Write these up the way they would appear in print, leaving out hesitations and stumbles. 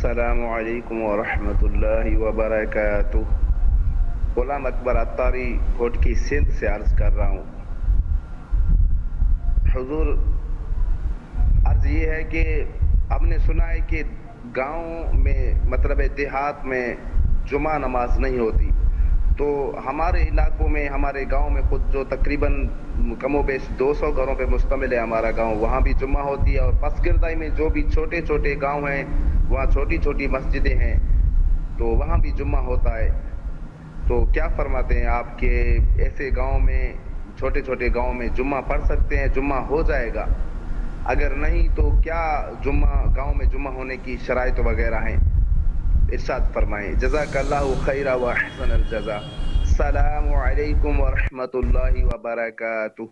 السلام علیکم ورحمۃ اللہ وبرکاتہ۔ غلام اکبر عطاری گھوٹکی سندھ سے عرض کر رہا ہوں۔ حضور، عرض یہ ہے کہ ہم نے سنا ہے کہ گاؤں میں مطلب دیہات میں جمعہ نماز نہیں ہوتی، تو ہمارے علاقوں میں ہمارے گاؤں میں خود جو تقریباً کم و بیش 200 گھروں پہ مشتمل ہے ہمارا گاؤں، وہاں بھی جمعہ ہوتی ہے، اور پس گردائی میں جو بھی چھوٹے چھوٹے گاؤں ہیں وہاں چھوٹی چھوٹی مسجدیں ہیں تو وہاں بھی جمعہ ہوتا ہے۔ تو کیا فرماتے ہیں آپ کہ ایسے گاؤں میں چھوٹے چھوٹے گاؤں میں جمعہ پڑھ سکتے ہیں، جمعہ ہو جائے گا؟ اگر نہیں تو کیا جمعہ گاؤں میں جمعہ ہونے کی شرائط وغیرہ ہیں؟ ارشاد فرمائیں۔ جزاک اللہ خیرا و احسن الجزا۔ السلام علیکم ورحمۃ اللہ وبرکاتہ۔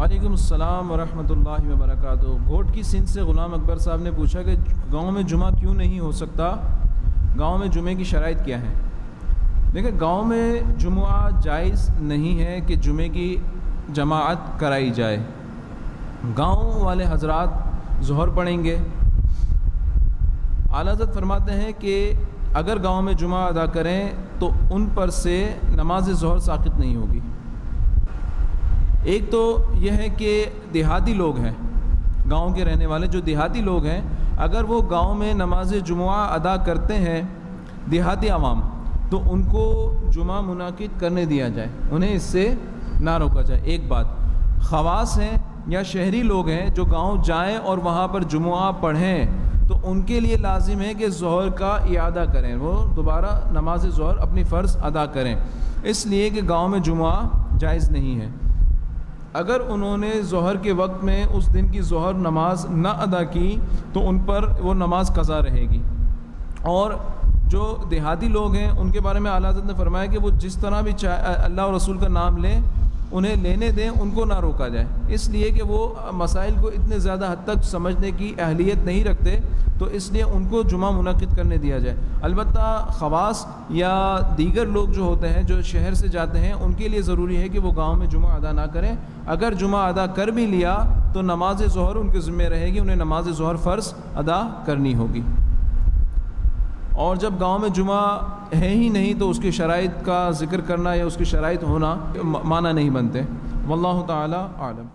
وعلیکم السلام ورحمۃ اللہ وبرکاتہ۔ گھوٹکی سندھ سے غلام اکبر صاحب نے پوچھا کہ گاؤں میں جمعہ کیوں نہیں ہو سکتا، گاؤں میں جمعے کی شرائط کیا ہے؟ دیکھیں، گاؤں میں جمعہ جائز نہیں ہے کہ جمعے کی جماعت کرائی جائے۔ گاؤں والے حضرات ظہر پڑھیں گے۔ اعلیٰ حضرت فرماتے ہیں کہ اگر گاؤں میں جمعہ ادا کریں تو ان پر سے نماز ظہر ساقط نہیں ہوگی۔ ایک تو یہ ہے کہ دیہاتی لوگ ہیں، گاؤں کے رہنے والے جو دیہاتی لوگ ہیں، اگر وہ گاؤں میں نماز جمعہ ادا کرتے ہیں دیہاتی عوام، تو ان کو جمعہ منعقد کرنے دیا جائے، انہیں اس سے نہ روکا جائے۔ ایک بات، خواص ہیں یا شہری لوگ ہیں جو گاؤں جائیں اور وہاں پر جمعہ پڑھیں تو ان کے لیے لازم ہے کہ ظہر کا اعادہ کریں، وہ دوبارہ نماز ظہر اپنی فرض ادا کریں، اس لیے کہ گاؤں میں جمعہ جائز نہیں ہے۔ اگر انہوں نے ظہر کے وقت میں اس دن کی ظہر نماز نہ ادا کی تو ان پر وہ نماز قضا رہے گی۔ اور جو دیہاتی لوگ ہیں ان کے بارے میں اعلیٰ حضرت نے فرمایا کہ وہ جس طرح بھی اللہ اور رسول کا نام لیں، انہیں لینے دیں، ان کو نہ روکا جائے، اس لیے کہ وہ مسائل کو اتنے زیادہ حد تک سمجھنے کی اہلیت نہیں رکھتے، تو اس لیے ان کو جمعہ منعقد کرنے دیا جائے۔ البتہ خواص یا دیگر لوگ جو ہوتے ہیں جو شہر سے جاتے ہیں، ان کے لیے ضروری ہے کہ وہ گاؤں میں جمعہ ادا نہ کریں۔ اگر جمعہ ادا کر بھی لیا تو نماز ظہر ان کے ذمہ رہے گی، انہیں نماز ظہر فرض ادا کرنی ہوگی۔ اور جب گاؤں میں جمعہ ہے ہی نہیں تو اس کی شرائط کا ذکر کرنا یا اس کی شرائط ہونا معنی نہیں بنتے۔ واللہ تعالی اعلم۔